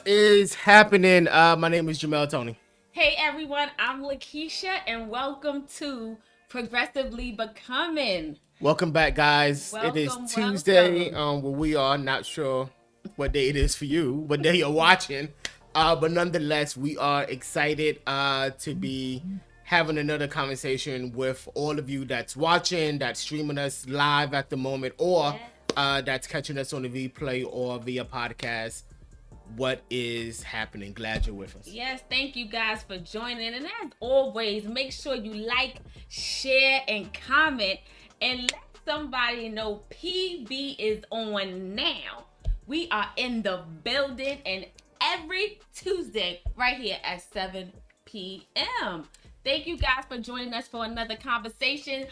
is happening? My name is Jamel Tony. Hey everyone, I'm Lakeisha and welcome to Progressively Becoming. Welcome back, guys. It is Welcome, Tuesday. welcome. Where we are not sure what day it is for you, what day you're watching. But nonetheless, we are excited to be having another conversation with all of you that's watching, that's streaming us live at the moment, or that's catching us on the replay or via podcast. What is happening? Glad you're with us. Yes, thank you guys for joining. And as always, make sure you like, share, and comment. And let somebody know PB is on now. We are in the building and every Tuesday right here at 7 p.m. Thank you guys for joining us for another conversation.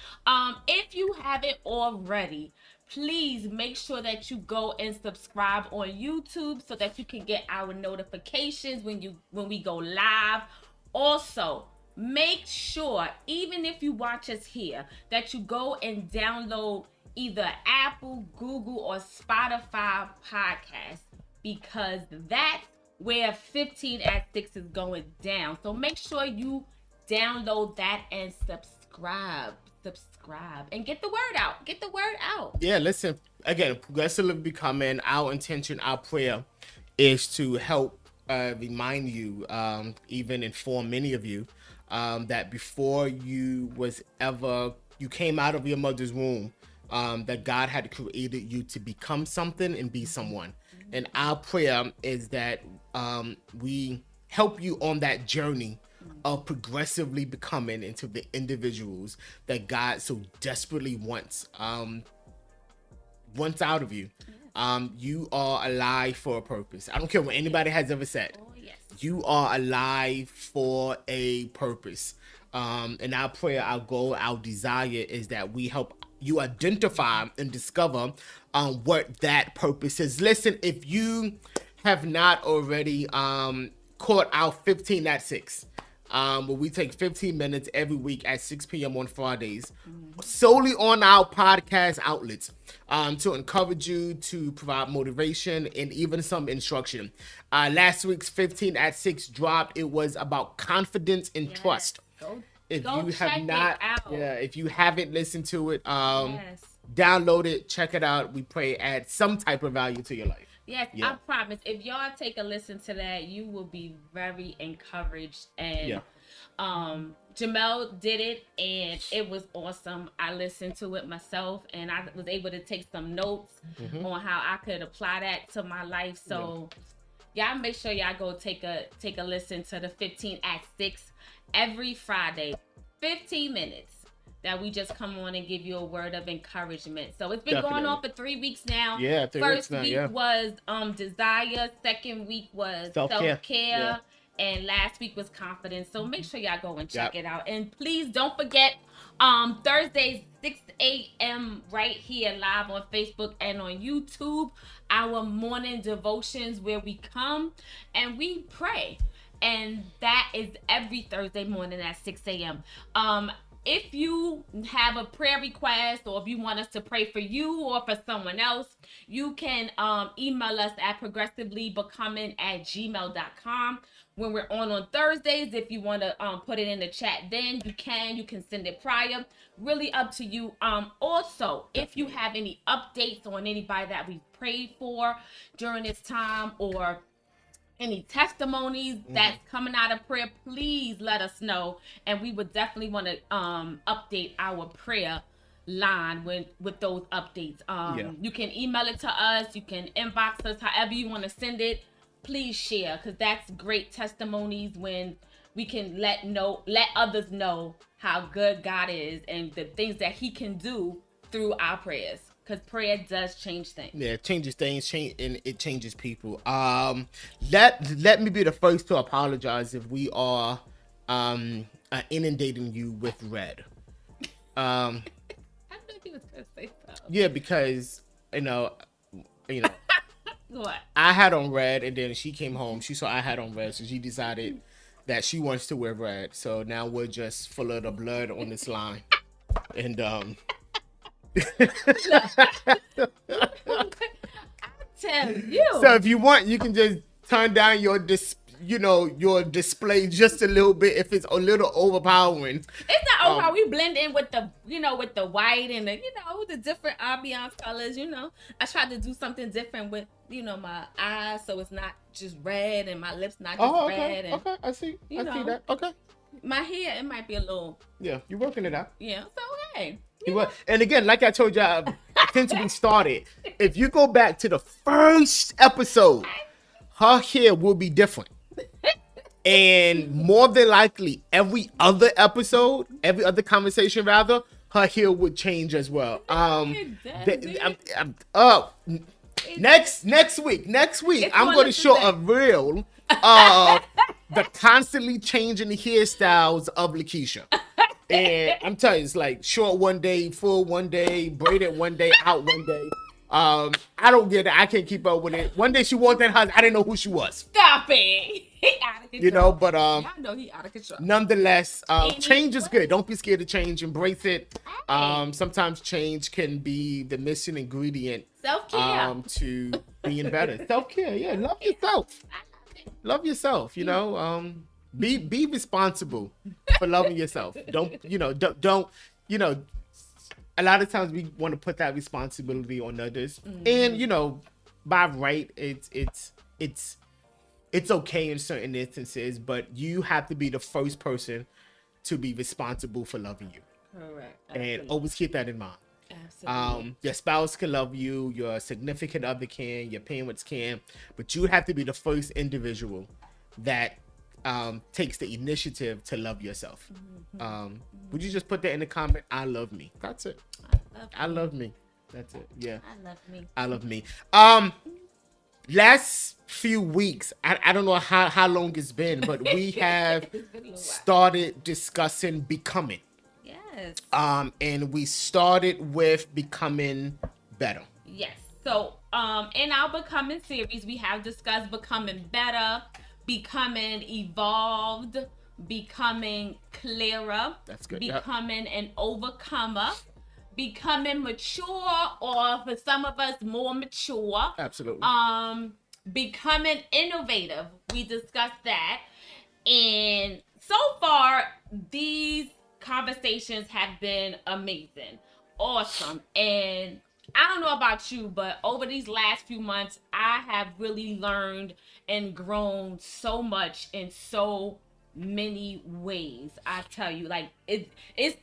If you haven't already, please make sure that you go and subscribe on YouTube so that you can get our notifications when we go live. Also, make sure, even if you watch us here, that you go and download either Apple, Google, or Spotify podcast, because that's where 15 at 6 is going down. So make sure you download that and subscribe and get the word out. Yeah, listen, again, Progressively Becoming, our intention, our prayer is to help remind you, even inform many of you, that before you came out of your mother's womb, that God had created you to become something and be someone. And our prayer is that we help you on that journey of progressively becoming into the individuals that God so desperately wants out of you. You are alive for a purpose. I don't care what anybody has ever said. Oh, yes. You are alive for a purpose. And our prayer, our goal, our desire is that we help you identify and discover what that purpose is. Listen, if you have not already caught our 15 at 6, where we take 15 minutes every week at 6 p.m. on Fridays, solely on our podcast outlets, to encourage you, to provide motivation and even some instruction. Last week's 15 at 6 dropped. It was about confidence and trust. If you haven't listened to it, download it, check it out. We pray add some type of value to your life. Yes, yeah. I promise. If y'all take a listen to that, you will be very encouraged. And Jamel did it, and it was awesome. I listened to it myself, and I was able to take some notes on how I could apply that to my life. So, y'all make sure y'all go take a listen to the 15 at 6 every Friday, 15 minutes. That we just come on and give you a word of encouragement. So it's been going on for 3 weeks now. Yeah, 3 weeks now. First week was desire. Second week was self-care. And last week was confidence. So make sure y'all go and check it out. And please don't forget, Thursdays, 6 a.m. right here live on Facebook and on YouTube. Our morning devotions where we come and we pray. And that is every Thursday morning at 6 a.m. If you have a prayer request, or if you want us to pray for you or for someone else, you can email us at progressively.becoming@gmail.com. When we're on Thursdays, if you want to put it in the chat, then you can send it prior. Really up to you. Also, if you have any updates on anybody that we prayed for during this time, or any testimonies that's coming out of prayer, please let us know, and we would definitely want to update our prayer line with those updates. You can email it to us, you can inbox us, however you want to send it. Please share, because that's great testimonies when we can let others know how good God is and the things that he can do through our prayers. Because prayer does change things. Yeah, it changes things, and it changes people. Let me be the first to apologize if we are inundating you with red. I knew he was gonna say so. Yeah, because you know. What? I had on red, and then she came home. She saw I had on red, so she decided that she wants to wear red. So now we're just full of the blood on this line, and I tell you. So if you want, you can just turn down your your display just a little bit if it's a little overpowering. It's not overpowering. We blend in with the with the white and the the different ambiance colors. I tried to do something different with my eyes, so it's not just red, and my lips not just red. And, okay, I see that. Okay. My hair, it might be a little. Yeah, you're working it out. Yeah, so hey. And again, like I told y'all, since we started, if you go back to the first episode, her hair will be different. And more than likely, every other conversation rather, her hair would change as well. Next week, I'm going to show a reel of the constantly changing hairstyles of Lakeisha. And I'm telling you, it's like short one day, full one day, braided one day, out one day. I don't get it. I can't keep up with it. One day she walked in the house, I didn't know who she was. Stop it. He out of control. But I know he out of control. Nonetheless, change is good. Don't be scared to change. Embrace it. Sometimes change can be the missing ingredient. Self-care. To being better. Self-care. Yeah, love yourself. Love yourself. Be responsible for loving yourself. Don't. A lot of times we want to put that responsibility on others, and by right, it's okay in certain instances, but you have to be the first person to be responsible for loving you. Correct. Absolutely. And always keep that in mind. Absolutely. Your spouse can love you, your significant other can, your parents can, but you have to be the first individual that takes the initiative to love yourself. Would you just put that in the comment? I love me. That's it. I love me. That's it. Yeah. I love me. Last few weeks, I don't know how long it's been, but we have started discussing becoming. Yes. And we started with becoming better. Yes. So, in our becoming series, we have discussed becoming better, becoming evolved, becoming clearer. That's good. Becoming an overcomer, becoming mature, or for some of us more mature. Absolutely. Becoming innovative. We discussed that. And so far, these conversations have been amazing, awesome. And I don't know about you, but over these last few months, I have really learned and grown so much in so many ways. I tell you, like this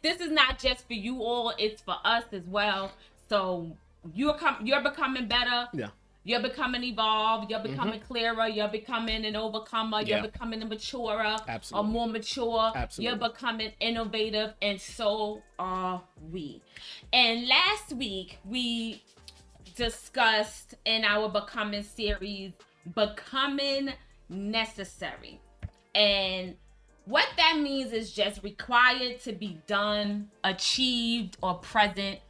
is not just for you all; it's for us as well. So you're becoming better. Yeah. You're becoming evolved. You're becoming clearer. You're becoming an overcomer. You're becoming a maturer. Absolutely. A more mature. Absolutely. You're becoming innovative, and so are we. And last week we discussed in our becoming series, becoming necessary. And what that means is just required to be done, achieved, or present.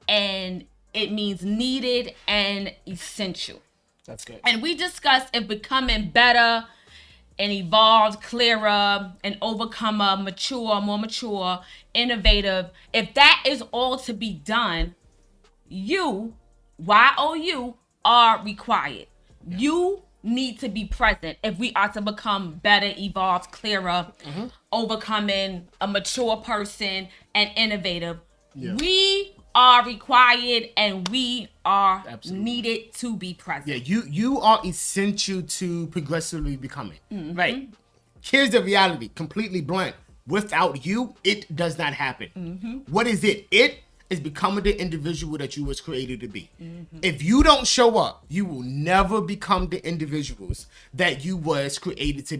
And it means needed and essential. That's good. And we discussed if becoming better and evolved, clearer, and overcomer, mature, more mature, innovative, if that is all to be done, you, Y-O-U, are required. Yeah. You need to be present if we are to become better, evolved, clearer, overcoming, a mature person, and innovative. Yeah. We are required and we are needed to be present. Yeah, you are essential to progressively becoming. Right. Here's the reality, completely blunt. Without you, it does not happen. What is it? It is becoming the individual that you was created to be. If you don't show up, you will never become the individuals that you was created to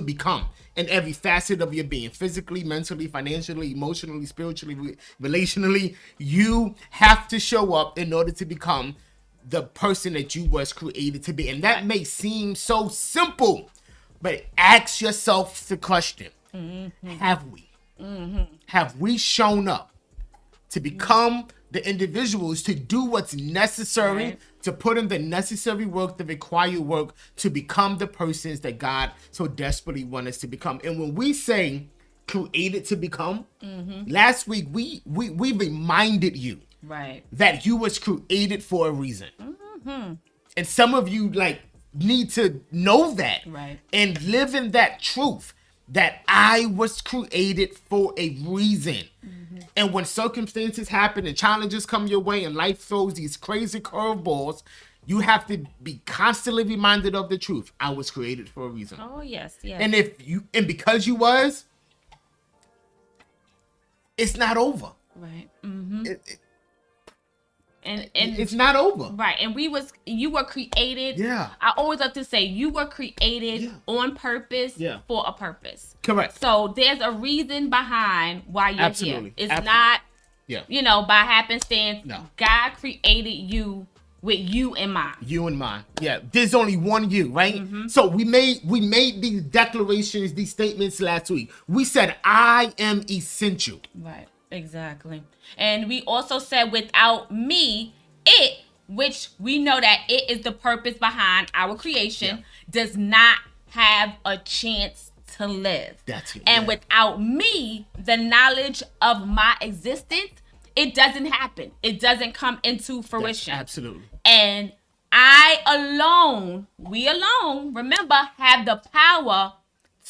become in every facet of your being, physically, mentally, financially, emotionally, spiritually, relationally. You have to show up in order to become the person that you was created to be. And that may seem so simple, but ask yourself the question, have we? Have we shown up to become the individuals to do what's necessary, to put in the necessary work, the required work, to become the persons that God so desperately wants us to become? And when we say created to become, last week we reminded you that you was created for a reason. And some of you, like, need to know that, Right. and live in that truth that I was created for a reason. And when circumstances happen and challenges come your way and life throws these crazy curveballs, you have to be constantly reminded of the truth. I was created for a reason. Oh, yes. And because you was, it's not over. Right. And And it's not over. right. And you were created. Yeah. I always love to say you were created on purpose for a purpose. Correct. So there's a reason behind why you're Absolutely. here. It's Absolutely. not, by happenstance. No. God created you with you in mind. You and mine. Yeah. There's only one you, right? So we made these declarations, these statements last week. We said, I am essential. Right. Exactly. And we also said without me, which we know that it is the purpose behind our creation, does not have a chance to live. That's it. And without me, the knowledge of my existence, it doesn't happen. It doesn't come into fruition. Absolutely. And we alone, remember, have the power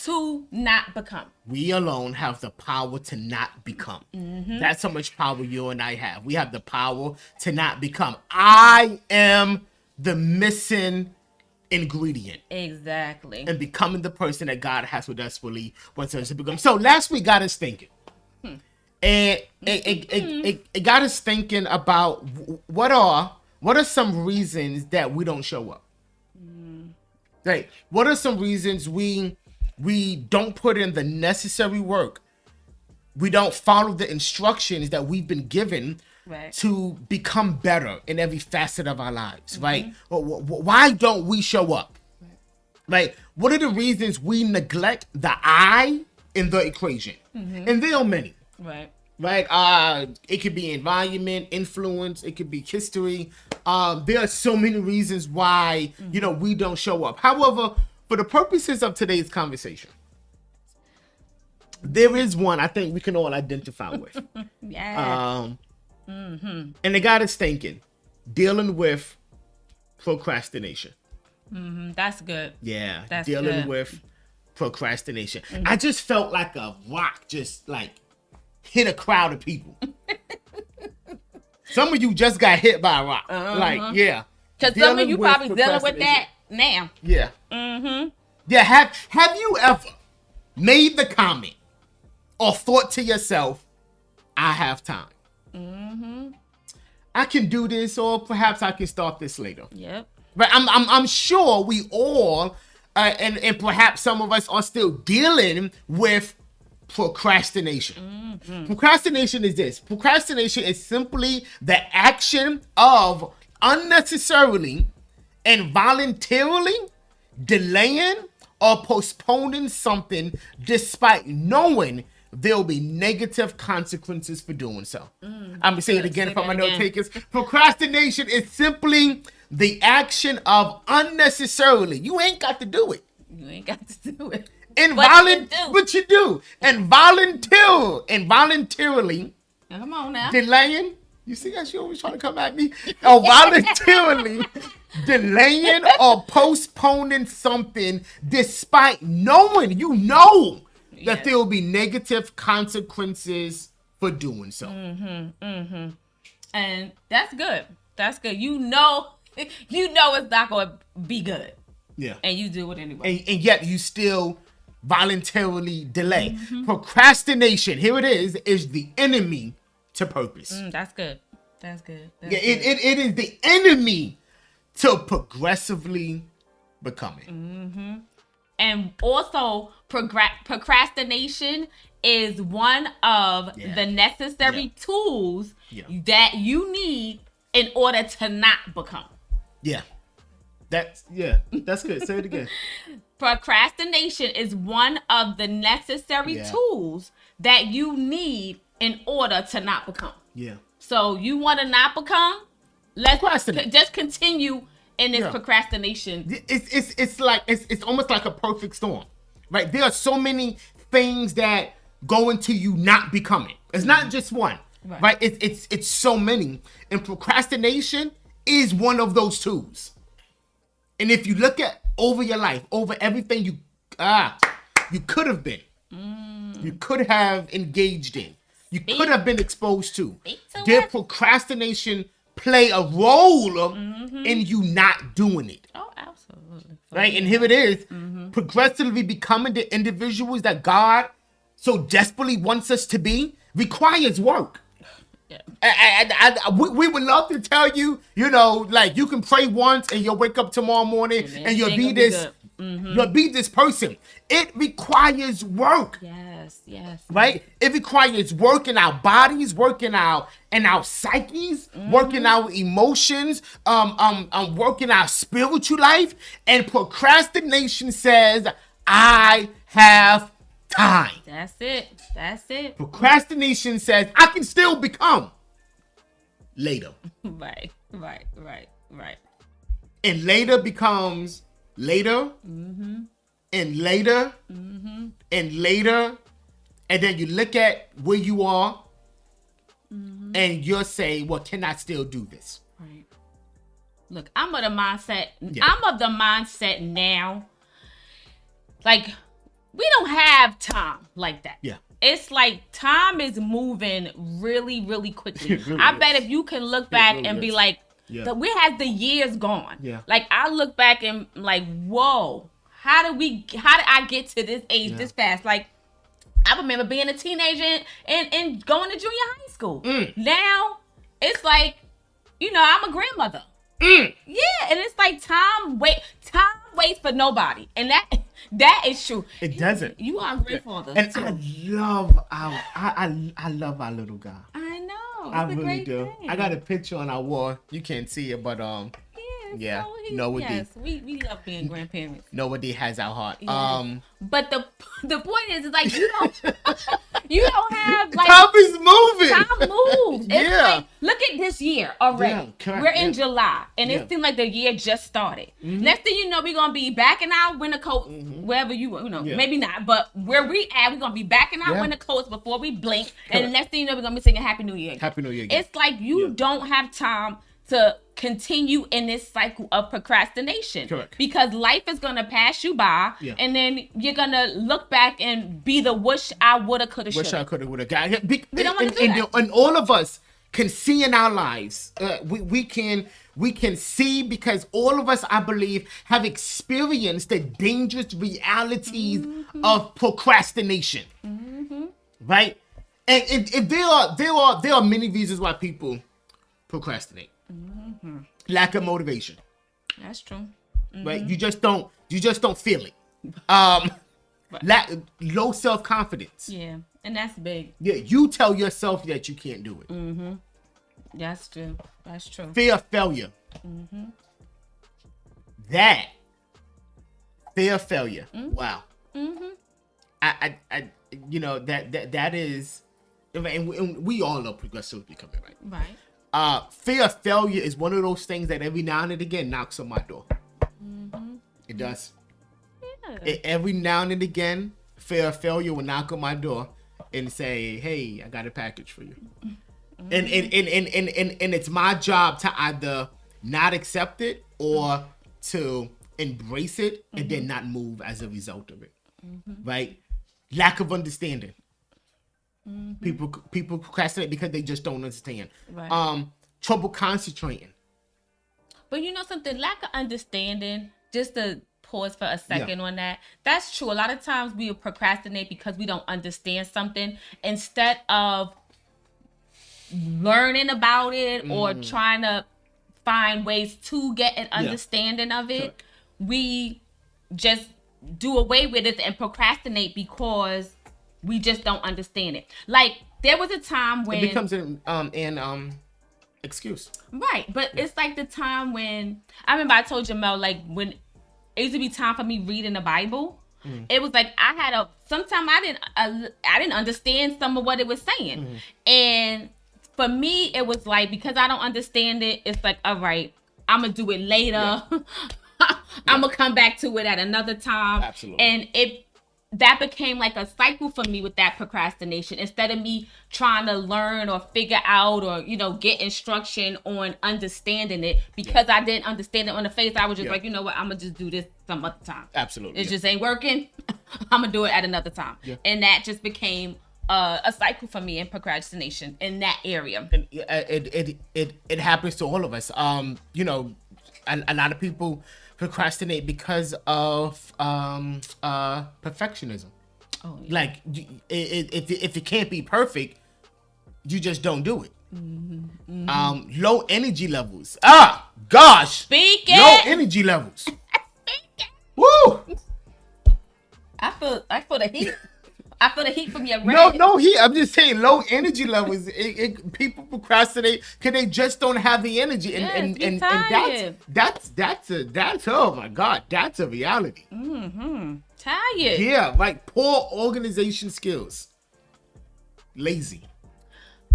to not become. We alone have the power to not become. That's how much power you and I have. We have the power to not become. I am the missing ingredient. Exactly. And becoming the person that God has so desperately wants us to become. So last week got us thinking. And it got us thinking about what are some reasons that we don't show up? Right. What are some reasons we don't put in the necessary work? We don't follow the instructions that we've been given to become better in every facet of our lives, right? Why don't we show up? Right. What are the reasons we neglect the I in the equation? And there are many. Right. It could be environment, influence. It could be history. There are so many reasons why, we don't show up. However, for the purposes of today's conversation, there is one I think we can all identify with. And it got us thinking, dealing with procrastination. That's good. Yeah. That's dealing good. with procrastination. I just felt like a rock just like hit a crowd of people. Some of you just got hit by a rock. Like, yeah. Because some of you probably dealing with that now. Yeah. Yeah. Have you ever made the comment or thought to yourself, I have time? I can do this, or perhaps I can start this later. Yep. But I'm sure we all, and perhaps some of us are still dealing with procrastination. Procrastination is this. Procrastination is simply the action of unnecessarily and voluntarily delaying or postponing something despite knowing there will be negative consequences for doing so. I'm going to say it again for my note takers. Procrastination is simply the action of unnecessarily. You ain't got to do it. You ain't got to do it. But you do. And voluntarily. Come on now. Delaying. You see how she always trying to come at me? Or voluntarily delaying or postponing something despite knowing, that there will be negative consequences for doing so. And that's good. That's good. You know it's not going to be good. Yeah. And you do it anyway. And yet you still voluntarily delay. Procrastination, here it is the enemy to purpose. That's good. That's good. It is the enemy to progressively becoming. And also, procrastination is one of the necessary tools that you need in order to not become. That's good. Say it again. Procrastination is one of the necessary tools that you need in order to not become. So you want to not become? Let's just continue in this procrastination. It's almost like a perfect storm, right? There are so many things that go into you not becoming. It's not just one, right? It's so many, and procrastination is one of those tools. And if you look at over your life, over everything you could have been, you could have engaged in, you could have been exposed to, did procrastination play a role in you not doing it? Oh, absolutely. Right? And here it is, progressively becoming the individuals that God so desperately wants us to be requires work. Yeah. We would love to tell you, like you can pray once and you'll wake up tomorrow morning and you'll be this, you'll be this person. It requires work. Yes. Right? It requires work in our bodies, work in our psyches, work in our emotions, work in our spiritual life. And procrastination says, I have time. That's it. Procrastination says, I can still become later. Right. And later becomes later, and later, and later. And then you look at where you are, and you'll say, well, can I still do this? Right. Look, I'm of the mindset. Yeah. I'm of the mindset now. Like, we don't have time like that. Yeah. It's like time is moving really, really quickly. Really I is. bet if you can look back really and be is. like, Yeah. where has the years gone? Yeah. Like, I look back and like, whoa, how did I get to this age this fast? Like, I remember being a teenager and going to junior high school. Now it's like, I'm a grandmother. Yeah, and it's like time waits for nobody, and that is true. It doesn't. You are a grandfather. And too. I love our little guy. I know. I It's a really great do. thing. I got a picture on our wall. You can't see it, but yeah, yes, we love being grandparents. nobody has our heart. Yes. But the point is like you don't have like Time is moving. time moves. It's Yeah. like, look at this year already. Yeah, correct, We're in yeah. July, and Yeah. it seems like the year just started. Next thing you know, we're gonna be back in our winter coat, wherever you know, Yeah. maybe not, but where we at, we're gonna be back in our Yeah. winter coats before we blink. And the Correct. next thing you know, we're gonna be singing Happy New Year. Happy New Year again. It's like you Yeah. don't have time to continue in this cycle of procrastination. Correct. Because life is gonna pass you by, Yeah. and then you're gonna look back and be the wish I woulda, coulda, Wish I shoulda. could have would have got it. We don't wanna do that. And all of us can see in our lives. We can see because all of us, I believe, have experienced the dangerous realities of procrastination. Right? And there are many reasons why people procrastinate. Lack of motivation. That's true. Right? You just don't feel it. Low self-confidence. Yeah, and that's big. Yeah, you tell yourself that you can't do it. That's true. That's true. Fear of failure. That fear of failure. Wow. I that is, and we all know progressively becoming, right? Right. Fear of failure is one of those things that every now and again knocks on my door. It does. Yeah. Every now and again, fear of failure will knock on my door and say, "Hey, I got a package for you." And it's my job to either not accept it or to embrace it and then not move as a result of it. Right? Lack of understanding. People procrastinate because they just don't understand. Right. Trouble concentrating. But you know something, lack of understanding, just to pause for a second on that. That's true. A lot of times we procrastinate because we don't understand something. Instead of learning about it or trying to find ways to get an understanding of it, Correct. we just do away with it and procrastinate because we just don't understand it. Like, there was a time when It becomes an excuse. right, but it's like the time when I remember I told Jamel, like, when it used to be time for me reading the Bible. It was like sometimes I didn't understand some of what it was saying, and for me it was like, because I don't understand it, it's like, all right, I'm gonna do it later. I'm gonna come back to it at another time. Absolutely. And that became like a cycle for me with that procrastination. Instead of me trying to learn or figure out or, get instruction on understanding it, because I didn't understand it on the face, I was just like, you know what, I'm going to just do this some other time. Absolutely. It just ain't working. I'm going to do it at another time. Yeah. And that just became a cycle for me in procrastination in that area. And it happens to all of us. A lot of people procrastinate because of perfectionism. Oh, yeah. Like, if it can't be perfect, you just don't do it. Low energy levels. Gosh. Speak it. Low energy levels. Speak it. Woo. I feel the heat. I feel the heat from your red. No heat. I'm just saying low energy levels. People procrastinate because they just don't have the energy, and that's oh my God, that's a reality. Tired. Yeah, like poor organization skills. Lazy.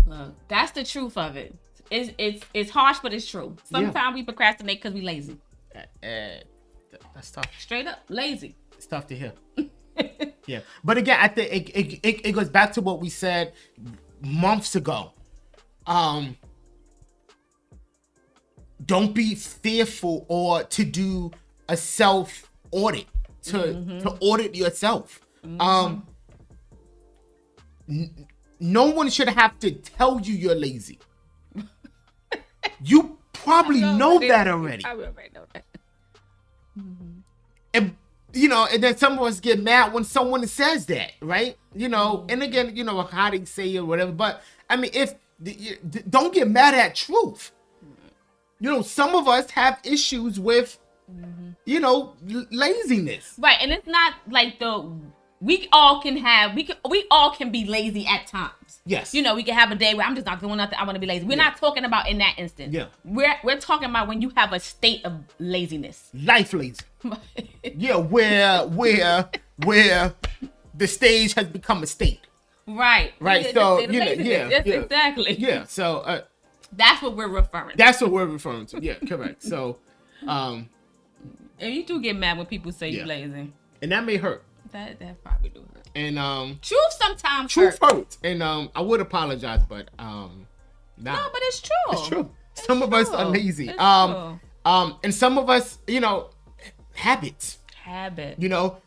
Look, that's the truth of it. It's harsh, but it's true. Sometimes we procrastinate because we lazy. That's tough. Straight up lazy. It's tough to hear. Yeah, but again, I think it goes back to what we said months ago. Don't be fearful or to do a self audit to audit yourself. No one should have to tell you you're lazy. You probably know that already. I already know that. And then some of us get mad when someone says that, right? And again, how they say it or whatever. But I mean, don't get mad at truth. Some of us have issues with, laziness. Right, and it's not like we all can be lazy at times. Yes. We can have a day where I'm just not doing nothing. I want to be lazy. We're not talking about in that instance. Yeah. We're talking about when you have a state of laziness. Life lazy. Yeah, where the stage has become a state. Right. Right. Yeah, so exactly. Yeah. So that's what we're referring to. That's what we're referring to. Yeah, correct. So and you do get mad when people say you're lazy. And that may hurt. That probably do hurt. And truth sometimes hurts. And I would apologize, but no, but it's true. It's true. Some of us are lazy. It's true. And some of us, habits.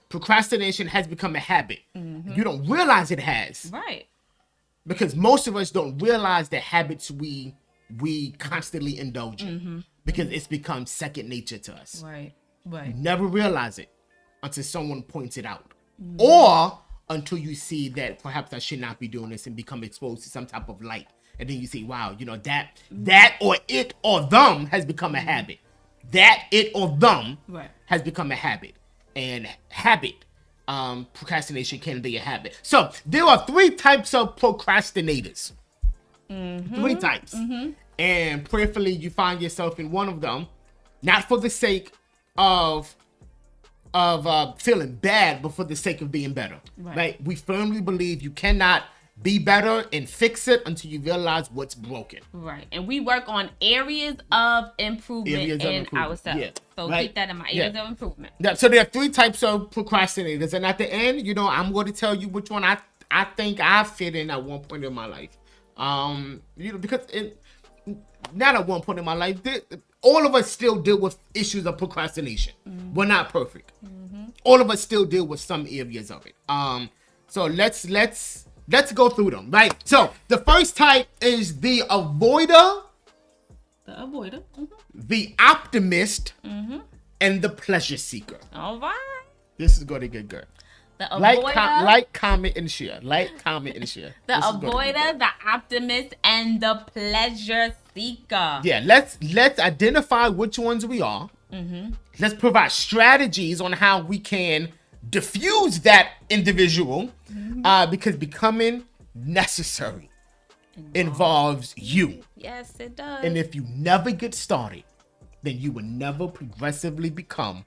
Procrastination has become a habit. You don't realize it has. Right. Because most of us don't realize the habits we constantly indulge in. Because it's become second nature to us. Right. You never realize it until someone points it out. Or until you see that perhaps I should not be doing this and become exposed to some type of light. And then you say, wow, that or it or them has become a habit. That, it, or them has become a habit. And procrastination can be a habit. So there are 3 types of procrastinators. 3 types. And prayerfully you find yourself in one of them, not for the sake of feeling bad, but for the sake of being better. Right? We firmly believe you cannot be better and fix it until you realize what's broken. Right. And we work on areas of improvement in ourselves. Yeah. So keep that in mind. Areas of improvement. Yeah. So there are 3 types of procrastinators. And at the end, I'm going to tell you which one I think I fit in at one point in my life. Because not at one point in my life, all of us still deal with issues of procrastination. We're not perfect. All of us still deal with some areas of it. So let's go through them, right? So the first type is the avoider, the optimist, and the pleasure seeker. All right. This is going to get good. The avoider, like, comment, and share. Like, comment, and share. The avoider, the optimist, and the pleasure seeker. Yeah, let's identify which ones we are. Let's provide strategies on how we can diffuse that individual, because becoming necessary involves you. Yes, it does. And if you never get started, then you will never progressively become.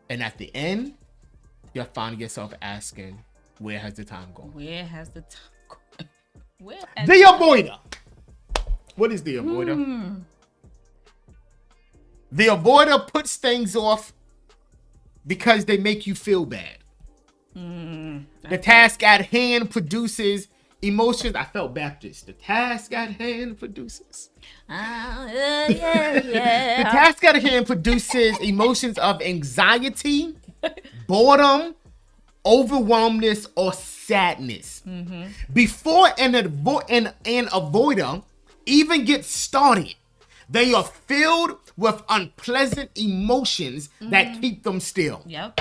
And at the end, you'll find yourself asking, where has the time gone? Where has the time gone? The avoider. What is the avoider? The avoider puts things off because they make you feel bad. The task at hand produces emotions. I felt Baptist. The task at hand produces. The task at hand produces emotions of anxiety, boredom, overwhelmness, or sadness. Before an avoider even gets started, they are filled with unpleasant emotions that keep them still. Yep.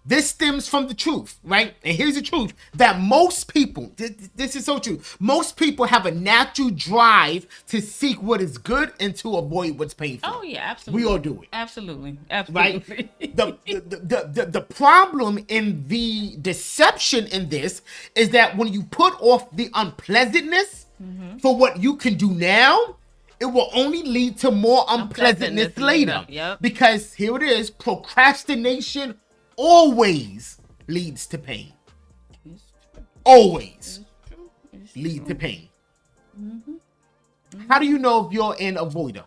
This stems from the truth, right? And here's the truth, that most people, this is so true, most people have a natural drive to seek what is good and to avoid what's painful. Oh, yeah, absolutely. We all do it. Absolutely. Right? The problem in the deception in this is that when you put off the unpleasantness for what you can do now, it will only lead to more unpleasantness later. Yep. Because here it is, procrastination always leads to pain. Always lead to pain. How do you know if you're an avoider?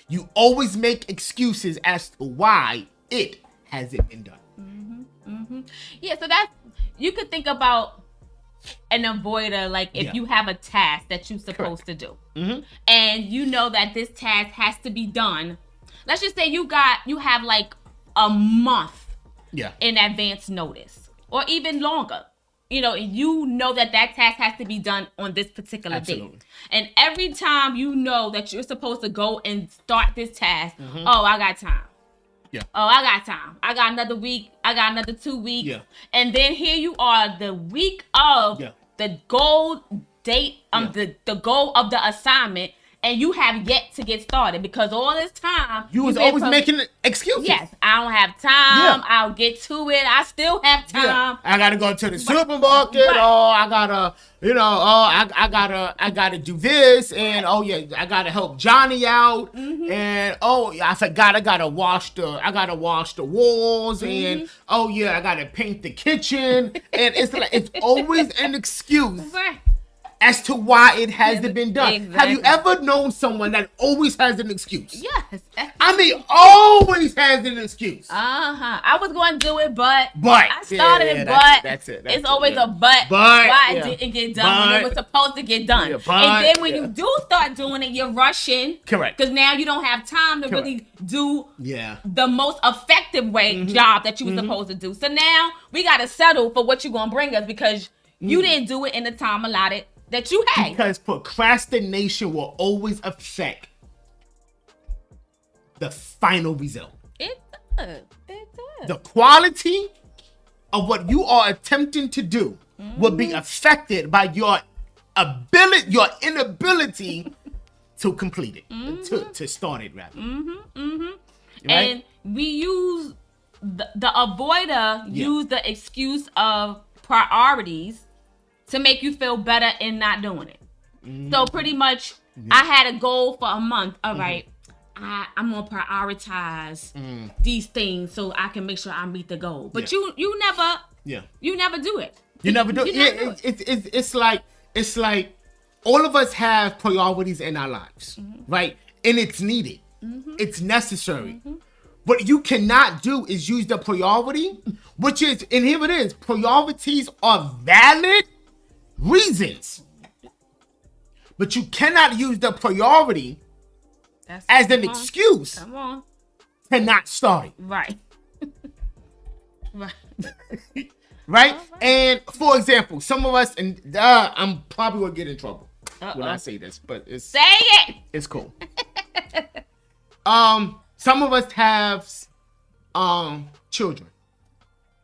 You always make excuses as to why it hasn't been done. Yeah, so that's, you could think about an avoider like if you have a task that you're supposed to do. And you know that this task has to be done. Let's just say you have like a month in advance notice, or even longer. You know that task has to be done on this particular date. And every time you know that you're supposed to go and start this task, oh, I got time. Oh, I got time. I got another week. I got another 2 weeks. And then here you are, the week of the goal date, the goal of the assignment, and you have yet to get started because all this time you was always making excuses. Yes, I don't have time. I'll get to it. I still have time. I gotta go to the supermarket. Oh, I gotta, I gotta do this, and I gotta help Johnny out, and I forgot I gotta wash the walls, and I gotta paint the kitchen, and it's always an excuse. As to why it hasn't been done. Exactly. Have you ever known someone that always has an excuse? Yes. I mean, always has an excuse. I was going to do it, but I started it, but that's it. It's always a but why it didn't get done when it was supposed to get done. And then when you do start doing it, you're rushing. Correct. Because now you don't have time to really do the most effective job that you were supposed to do. So now we got to settle for what you're going to bring us because you didn't do it in the time allotted that you had. Because procrastination will always affect the final result. It does. The quality of what you are attempting to do will be affected by your inability to complete it, to start it rather. Right? And we use the avoider use the excuse of priorities to make you feel better in not doing it. So pretty much, I had a goal for a month. All right, I'm gonna prioritize these things so I can make sure I meet the goal. But you never do it. You never do it. It's like all of us have priorities in our lives, right? And it's needed. It's necessary. What you cannot do is use the priority, which is, and here it is, priorities are valid reasons, but you cannot use the priority as an excuse to not start it. Right. Right? And for example, some of us, and I'm probably gonna get in trouble when I say this, but say it. It's cool. Some of us have children,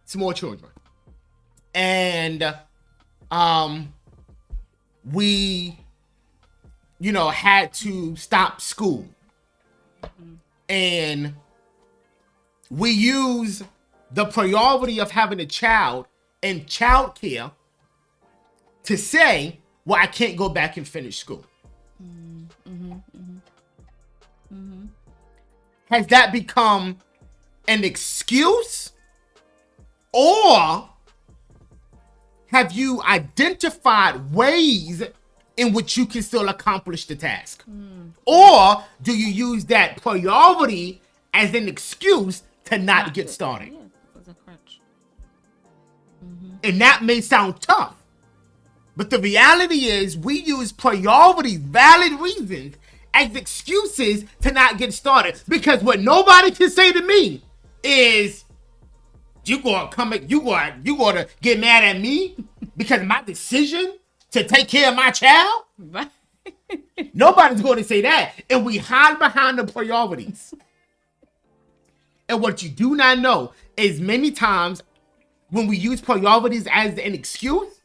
small children, and we, had to stop school, and we use the priority of having a child and childcare to say, well, I can't go back and finish school. Has that become an excuse, or have you identified ways in which you can still accomplish the task? Or do you use that priority as an excuse to not get started? Yeah, it's a crutch. And that may sound tough. But the reality is we use priorities, valid reasons, as excuses to not get started. Because what nobody can say to me is, you gonna get mad at me because of my decision to take care of my child? Right. Nobody's going to say that. And we hide behind the priorities. And what you do not know is many times when we use priorities as an excuse,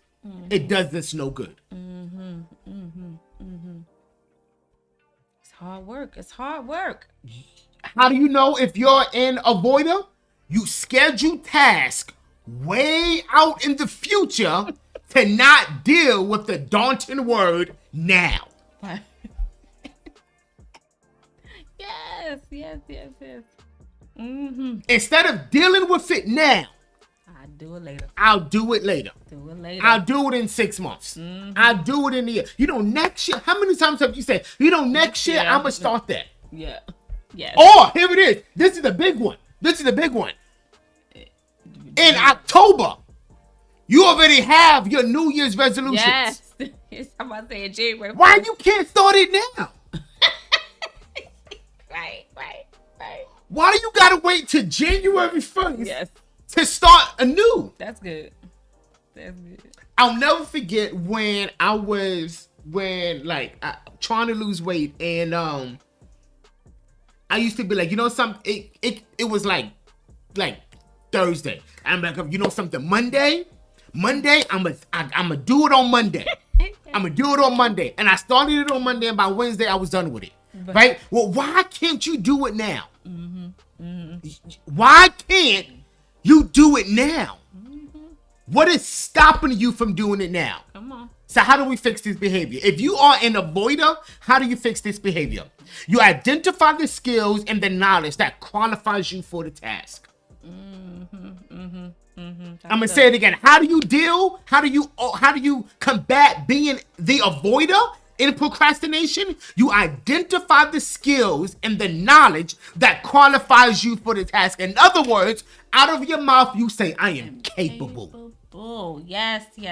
it does us no good. It's hard work. It's hard work. How do you know if you're an avoider? You schedule tasks way out in the future to not deal with the daunting word now. Yes. Instead of dealing with it now, I'll do it later. I'll do it later. I'll do it in 6 months. I'll do it in a year. Next year, how many times have you said, next year, I'm going to start that? Yeah. Yes. Or, here it is. This is the big one. In October, you already have your New Year's resolutions. Yes. I'm about to say in January. Why you can't start it now? Right. Why do you gotta wait till January 1st Yes. to start anew? That's good. I'll never forget when I was trying to lose weight, and I used to be like, something. It was like Thursday. I'm like, something. Monday, I'm gonna do it on Monday. I'm gonna do it on Monday, and I started it on Monday, and by Wednesday I was done with it. Right? Well, why can't you do it now? Why can't you do it now? What is stopping you from doing it now? Come on. So how do we fix this behavior? If you are an avoider, how do you fix this behavior? You identify the skills and the knowledge that qualifies you for the task. I'm gonna say it again. How do you combat being the avoider in procrastination? You identify the skills and the knowledge that qualifies you for the task. In other words, out of your mouth, you say, I am capable. Oh, yes. You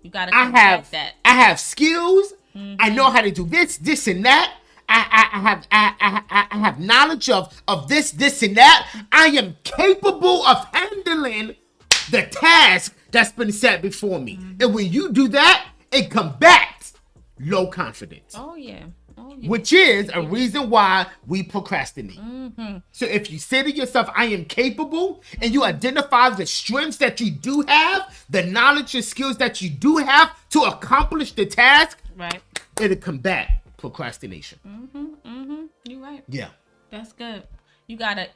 gotta I that. have skills. I know how to do this, and that. I have knowledge of this, and that. I am capable of handling the task that's been set before me. And when you do that, it combats low confidence. Oh yeah. Which is a reason why we procrastinate. So if you say to yourself, I am capable, and you identify the strengths that you do have, the knowledge and skills that you do have to accomplish the task, right, it'll combat procrastination. You're right. Yeah. That's good. You gotta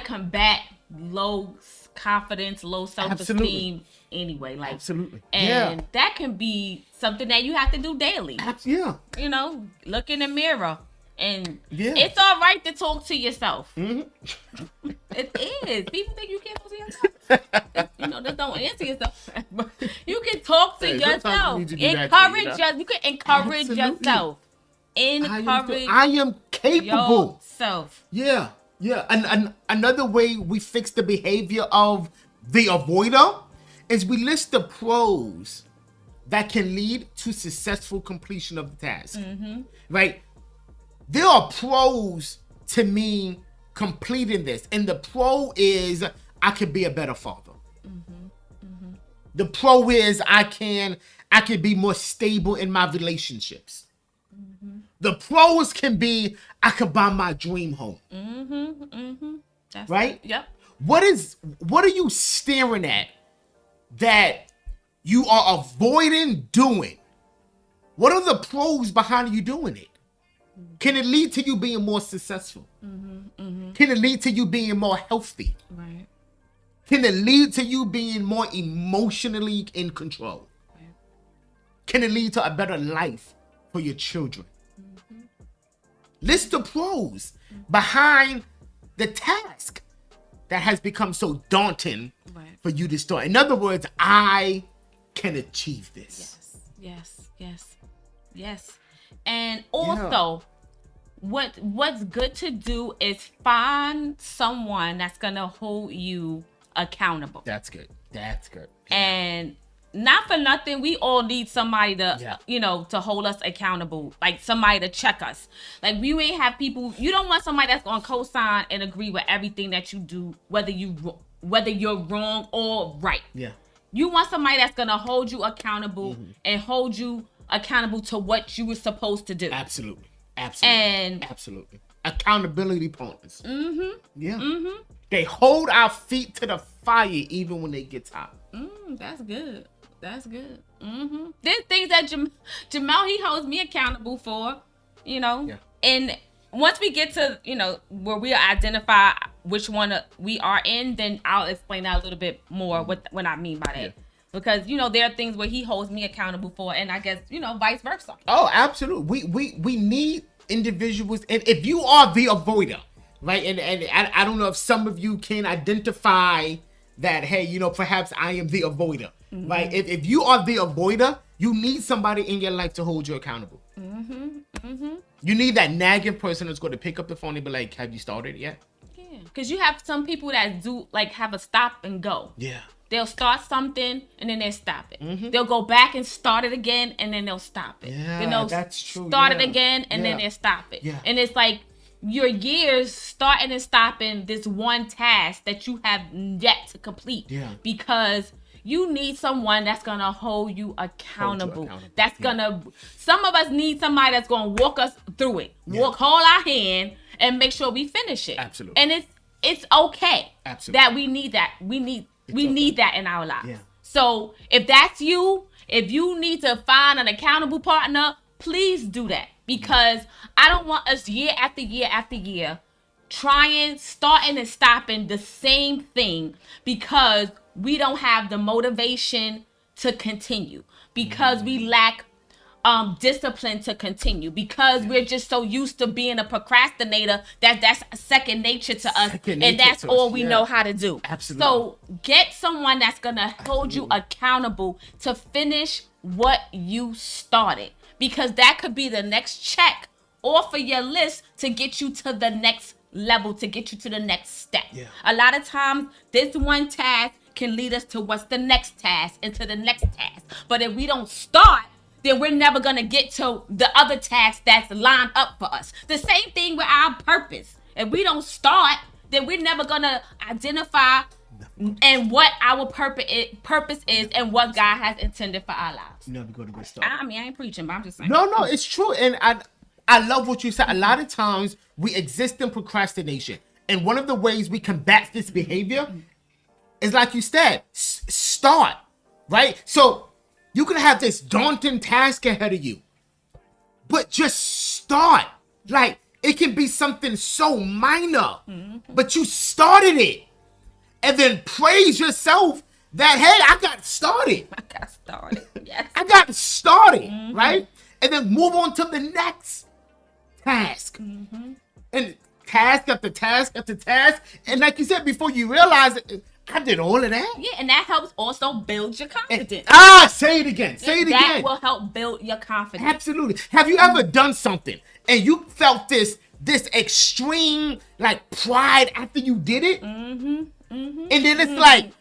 combat low confidence, low self-esteem anyway. Absolutely. And that can be something that you have to do daily. Yeah. Look in the mirror. And it's all right to talk to yourself. It is. People think you can't talk to yourself. Just don't answer yourself. You can talk to yourself. You can encourage yourself. I am capable. Yourself. Yeah. And another way we fix the behavior of the avoider is we list the pros that can lead to successful completion of the task. Right? There are pros to me completing this. And the pro is I can be a better father. The pro is I can be more stable in my relationships. The pros can be I can buy my dream home. Right? Yep. What are you staring at that you are avoiding doing? What are the pros behind you doing it? Can it lead to you being more successful? Can it lead to you being more healthy? Right. Can it lead to you being more emotionally in control? Right. Can it lead to a better life for your children? List the pros behind the task that has become so daunting for you to start. In other words, I can achieve this. Yes. And also, what's good to do is find someone that's gonna hold you accountable. That's good. That's good. And not for nothing, we all need somebody to, to hold us accountable, like somebody to check us. Like we may have people, you don't want somebody that's going to co-sign and agree with everything that you do, whether you're wrong or right. Yeah. You want somebody that's going to hold you accountable and hold you accountable to what you were supposed to do. Absolutely. Absolutely. Accountability partners. Yeah. They hold our feet to the fire even when they get hot. That's good. There's things that Jamel, he holds me accountable for, and once we get to, where we identify which one we are in, then I'll explain that a little bit more what I mean by that. Yeah. Because, there are things where he holds me accountable for, and I guess, vice versa. Oh, absolutely. We need individuals, and if you are the avoider, right, and I don't know if some of you can identify that, hey, perhaps I am the avoider, right? If you are the avoider, you need somebody in your life to hold you accountable. You need that nagging person that's going to pick up the phone and be like, have you started yet? Yeah, because you have some people that do, like, have a stop and go. Yeah. They'll start something and then they'll stop it. They'll go back and start it again and then they'll stop it. Yeah, then they'll that's true. Start it again and then they'll stop it. Yeah. And it's like your years starting and stopping this one task that you have yet to complete. Yeah. Because you need someone that's going to hold you accountable. That's going to, some of us need somebody that's going to walk us through it. Hold our hand and make sure we finish it. Absolutely. And it's okay. Absolutely. That we need that. We need that in our lives. Yeah. So if that's you, if you need to find an accountable partner, please do that. Because I don't want us year after year after year starting and stopping the same thing because we don't have the motivation to continue. Because we lack discipline to continue, because we're just so used to being a procrastinator that's second nature to us, and that's all we know how to do. Absolutely. So get someone that's gonna hold you accountable to finish what you started, because that could be the next check off of your list to get you to the next level, to get you to the next step. A lot of times this one task can lead us to what's the next task and to the next task, but if we don't start, then we're never going to get to the other tasks that's lined up for us. The same thing with our purpose. If we don't start, then we're never going to identify and what our purpose is and what God has intended for our lives. Never going to get started. I mean, I ain't preaching, but I'm just saying. No, it's true. And I love what you said. A lot of times we exist in procrastination. And one of the ways we combat this behavior is, like you said, start, right? So you can have this daunting task ahead of you, but just start. Like, it can be something so minor, but you started it. And then praise yourself that, hey, I got started. Yes. I got started, right? And then move on to the next task. And task after task after task. And like you said, before you realize it, I did all of that. Yeah, and that helps also build your confidence. Say it again. That will help build your confidence. Absolutely. Have you ever done something and you felt this extreme, like, pride after you did it? And then it's like,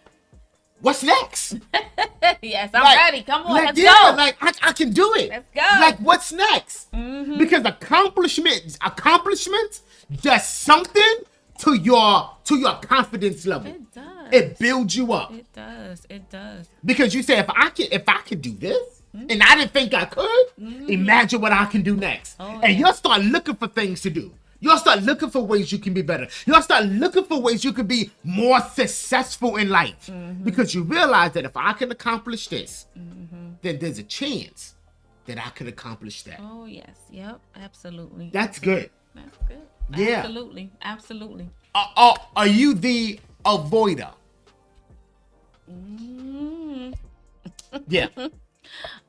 what's next? Yes, I'm ready. Come on, let's go. Like, I can do it. Let's go. Like, what's next? Because accomplishment does something to your confidence level. It does. It builds you up. It does. Because you say, if I could do this, and I didn't think I could, imagine what I can do next. And you'll start looking for things to do. You'll start looking for ways you can be better. You'll start looking for ways you can be more successful in life. Because you realize that if I can accomplish this, then there's a chance that I could accomplish that. Oh, yes. Yep. Absolutely. That's good. That's good. Yeah. Absolutely. Are you the avoider? Yeah.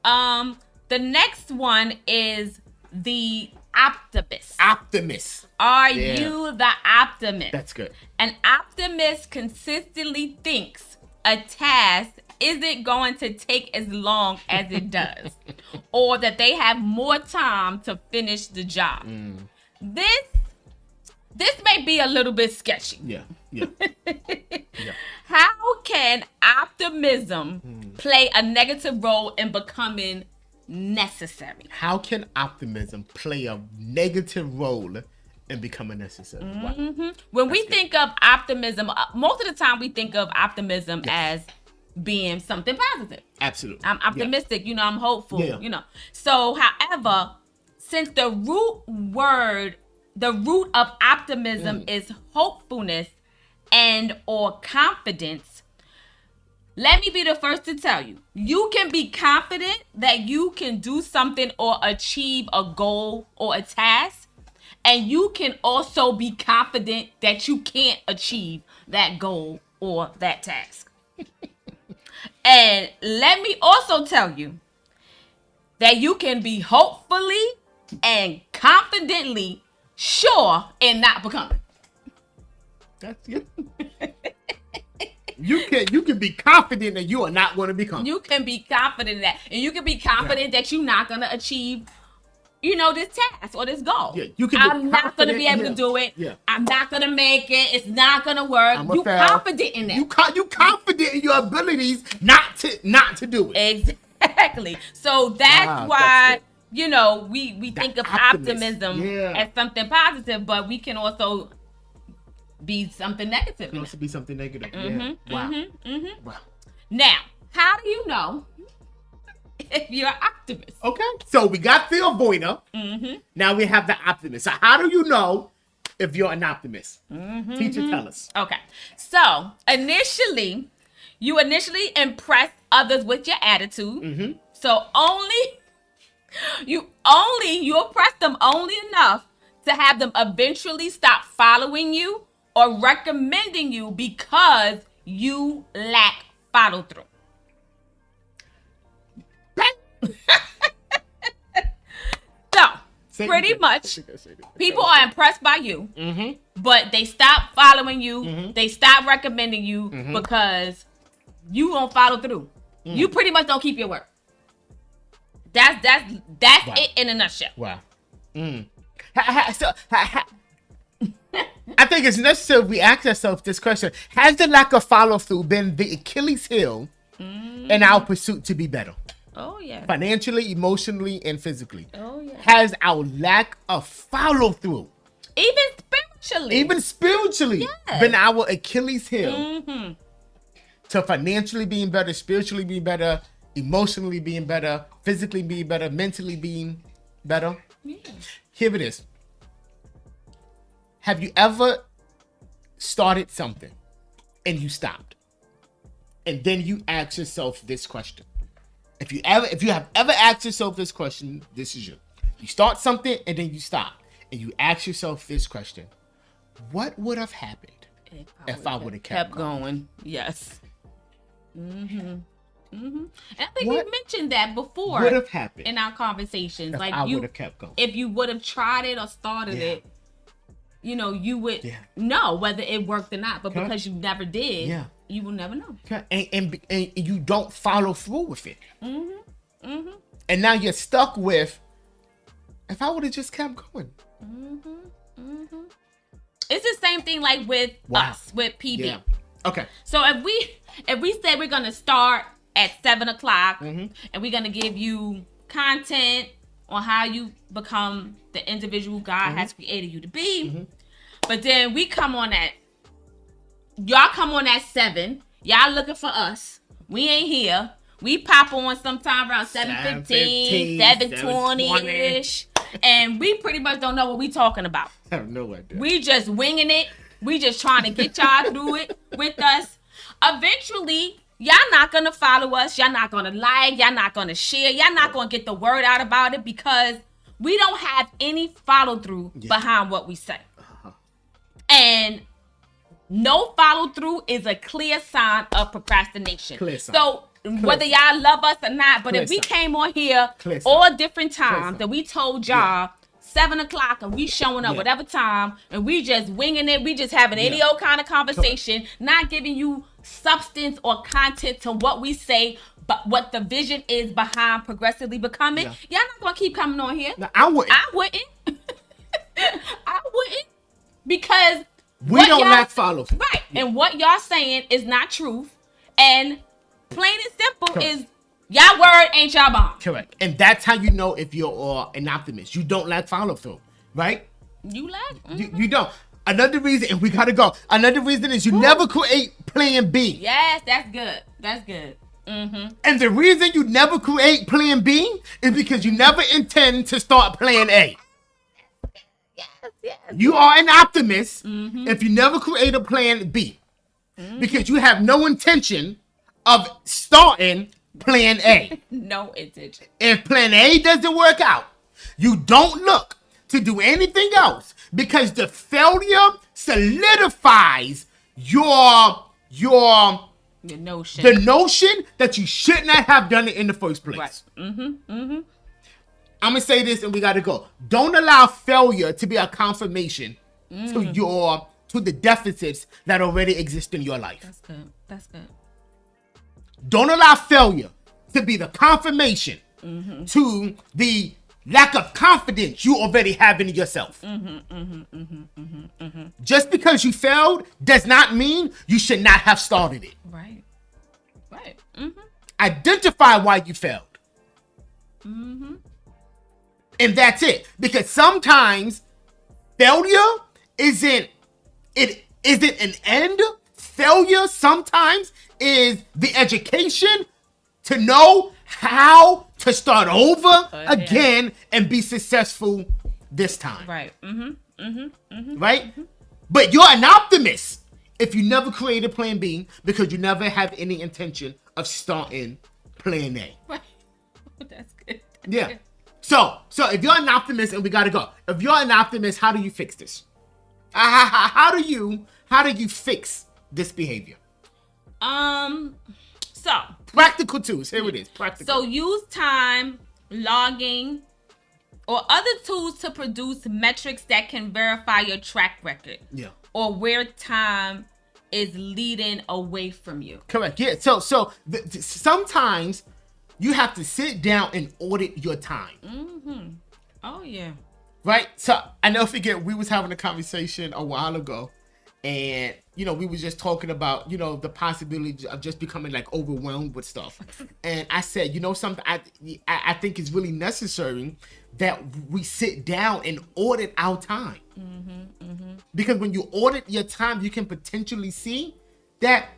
The next one is the optimist. Optimist. Are you the optimist? That's good. An optimist consistently thinks a task isn't going to take as long as it does, or that they have more time to finish the job. This may be a little bit sketchy. Yeah. Yeah. How can optimism play a negative role in becoming necessary? How can optimism play a negative role in becoming necessary? Wow. When we think of optimism, most of the time we think of optimism as being something positive. Absolutely. I'm optimistic, I'm hopeful, Yeah. So, however, since the root of optimism is hopefulness and or confidence, let me be the first to tell you, you can be confident that you can do something or achieve a goal or a task, and you can also be confident that you can't achieve that goal or that task. And let me also tell you that you can be hopefully and confidently sure and not becoming. That's it. You can be confident that you are not going to become. You can be confident in that. And you can be confident that you're not going to achieve, this task or this goal. Yeah, you can I'm not going to be able to do it. Yeah. I'm not going to make it. It's not going to work. You confident in that. You confident in your abilities not to do it. Exactly. So that's why, we think of optimist. optimism as something positive, but we can also be something negative. It can also be something negative. Wow. Wow. Now, how do you know if you're an optimist? Okay. So we got the avoider. Now we have the optimist. So how do you know if you're an optimist? Teacher, tell us. Okay. So you initially impress others with your attitude. So you impress them only enough to have them eventually stop following you or recommending you because you lack follow through. So, pretty much, people are impressed by you, but they stop following you. They stop recommending you because you won't follow through. You pretty much don't keep your word. That's it in a nutshell. Wow. I think it's necessary we ask ourselves this question. Has the lack of follow through been the Achilles heel in our pursuit to be better? Oh, yeah. Financially, emotionally, and physically. Oh, yeah. Has our lack of follow through, even spiritually, been our Achilles heel to financially being better, spiritually being better, emotionally being better, physically being better, mentally being better? Yeah. Here it is. Have you ever started something and you stopped? And then you ask yourself this question. If you have ever asked yourself this question, this is you. You start something and then you stop. And you ask yourself this question. What would have happened if I would have kept going? Yes. And I think we mentioned that before. Would have happened in our conversations. If I would have kept going. If you would have tried it or started it, you would know whether it worked or not. But because you never did, you will never know. And you don't follow through with it. And now you're stuck with, if I would have just kept going. It's the same thing like with us, with PB. Yeah. Okay. So if we say we're going to start at 7:00 and we're going to give you content on how you become the individual God has created you to be. But then y'all come on at 7. Y'all looking for us. We ain't here. We pop on sometime around 7:15, 7:20-ish. And we pretty much don't know what we talking about. I have no idea. We just winging it. We just trying to get y'all through it with us. Eventually, y'all not going to follow us. Y'all not going to like. Y'all not going to share. Y'all not going to get the word out about it because we don't have any follow through behind what we say. And no follow through is a clear sign of procrastination. So whether y'all love us or not, but if we came on here all different times and we told y'all 7:00 and we showing up whatever time and we just winging it, we just having any old kind of conversation, not giving you substance or content to what we say, but what the vision is behind progressively becoming, y'all not gonna keep coming on here. No, I wouldn't. I wouldn't. Because We don't lack follow through. Right. And what y'all saying is not truth. And plain and simple Correct. is y'all word ain't y'all bond. Correct. And that's how you know if you're an optimist. You don't lack follow through, right? You lack? You don't. Another reason, and we gotta go. Another reason is you never create plan B. Yes, that's good. That's good. And the reason you never create plan B is because you never intend to start plan A. Yes. You are an optimist if you never create a plan B. Because you have no intention of starting plan A. No intention. If plan A doesn't work out, you don't look to do anything else because the failure solidifies The notion. the notion that you should not have done it in the first place. Right. I'm gonna say this and we gotta go. Don't allow failure to be a confirmation to the deficits that already exist in your life. That's good. Don't allow failure to be the confirmation to the lack of confidence you already have in yourself. Just because you failed does not mean you should not have started it. Right. Identify why you failed. And that's it. Because sometimes failure isn't an end. Failure sometimes is the education to know how to start over again and be successful this time. Right. Right? But you're an optimist if you never create a plan B because you never have any intention of starting plan A. Right. That's good. Yeah. So if you're an optimist, and we gotta go. If you're an optimist, how do you fix this? How do you fix this behavior? So Practical tools. Here it is. Practical. So use time, logging, or other tools to produce metrics that can verify your track record. Yeah. Or where time is leading away from you. Correct. Yeah. So sometimes you have to sit down and audit your time. Oh yeah. Right. So I never forget we was having a conversation a while ago, and we was just talking about the possibility of just becoming like overwhelmed with stuff. And I said, something I think is really necessary that we sit down and audit our time. Because when you audit your time, you can potentially see that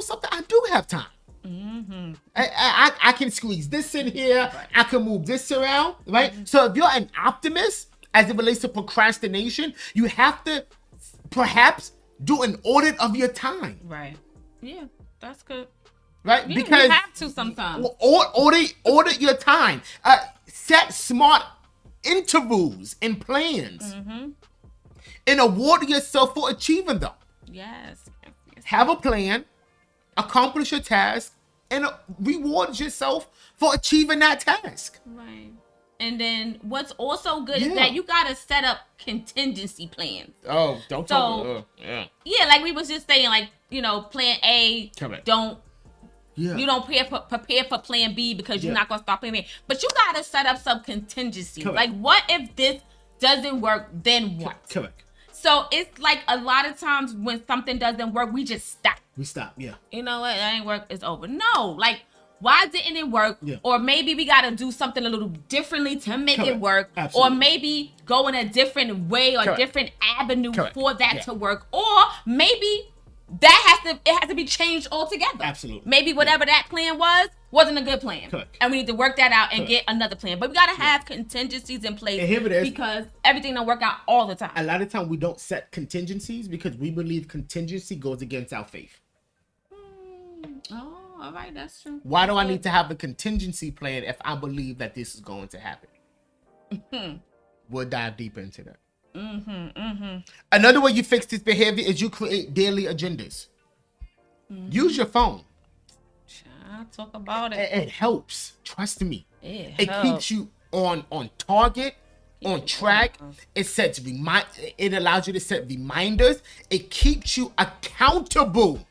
something, I do have time. I can squeeze this in here. Right. I can move this around. Right. So if you're an optimist as it relates to procrastination, you have to perhaps do an audit of your time. Right. Yeah, that's good. Right? Yeah, because you have to sometimes. Audit your time. Set smart intervals and plans. And award yourself for achieving them. Yes. Have a plan, accomplish a task, and reward yourself for achieving that task. Right. And then what's also good is that you gotta set up contingency plans. Oh, don't talk about Yeah, like we was just saying, like, plan A. Correct. You don't prepare for plan B because you're not gonna start plan B. But you gotta set up some contingencies. Correct. Like, what if this doesn't work? Then what? Correct. So it's like a lot of times when something doesn't work, we just stop. We stop. Yeah. You know what? That ain't work. It's over. No, like. Why didn't it work? Yeah. Or maybe we got to do something a little differently to make it work. Absolutely. Or maybe go in a different way or different avenue for that to work. Or maybe it has to be changed altogether. Absolutely. Maybe whatever that plan wasn't a good plan. Correct. And we need to work that out and get another plan. But we got to have contingencies in place. And here it is. Because everything don't work out all the time. A lot of time we don't set contingencies because we believe contingency goes against our faith. Oh. All right, that's true. Why do I need to have a contingency plan if I believe that this is going to happen? We'll dive deeper into that. Another way you fix this behavior is you create daily agendas. Use your phone. I'll talk about it. It helps. Trust me. It keeps you on target, on track. It allows you to set reminders. It keeps you accountable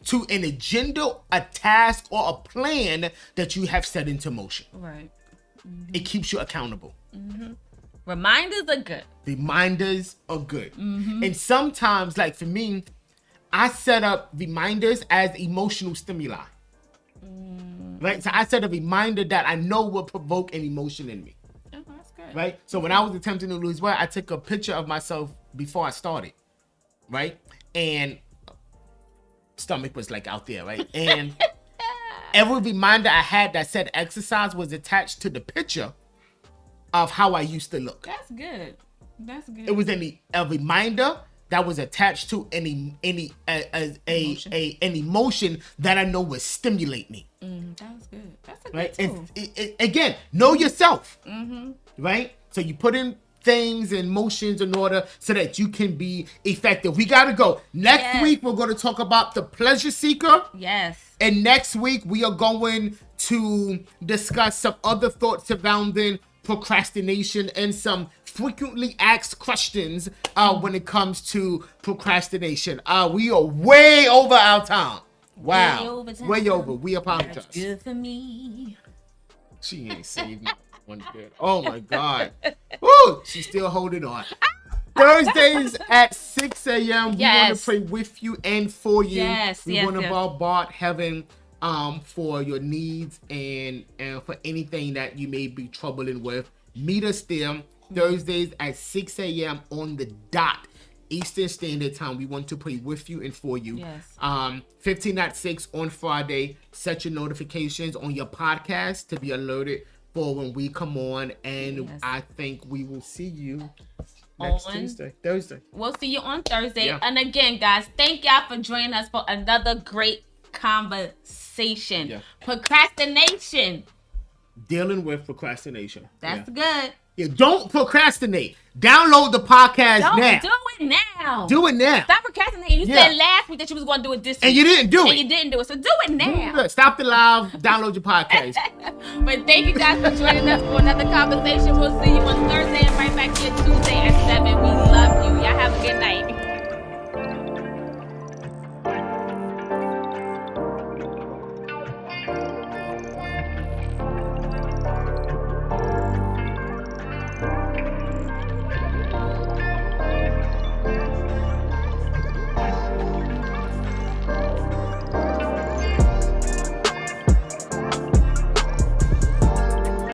to an agenda, a task, or a plan that you have set into motion. Right. It keeps you accountable. Reminders are good. Reminders are good. And sometimes, like for me, I set up reminders as emotional stimuli. Right? So I set a reminder that I know will provoke an emotion in me. Oh, that's good. Right? So when I was attempting to lose weight, I took a picture of myself before I started. Right? And stomach was like out there, right? And every reminder I had that said exercise was attached to the picture of how I used to look. That's good. That's good. It was a reminder that was attached to an emotion that I know would stimulate me. That's good. That's a Right? good tool. Again, know yourself. Right? So you put in things and motions in order so that you can be effective. We gotta go. Next week we're going to talk about the pleasure seeker. Yes. And next week we are going to discuss some other thoughts surrounding procrastination and some frequently asked questions when it comes to procrastination. We are way over our time. Wow. Way over. We apologize. That's good for me. She ain't saved me one bit. Oh my God. Woo! She's still holding on. Thursdays at 6 a.m. We want to pray with you and for you. We want to bombard heaven for your needs and for anything that you may be troubling with. Meet us there Thursdays at 6 a.m. on the dot. Eastern Standard Time. We want to pray with you and for you. 15:06 on Friday. Set your notifications on your podcast to be alerted for when we come on. And I think we will see you next Thursday. We'll see you on Thursday. And again, guys, thank y'all for joining us for another great conversation. Procrastination. Dealing with procrastination. That's good. Don't procrastinate. Download the podcast now. Do it now. Do it now. Stop procrastinating. You said last week that you was going to do it this week. And you didn't do it. And you didn't do it. So do it now. Stop the live. Download your podcast. But thank you guys for joining us for another conversation. We'll see you on Thursday and right back here Tuesday at 7. We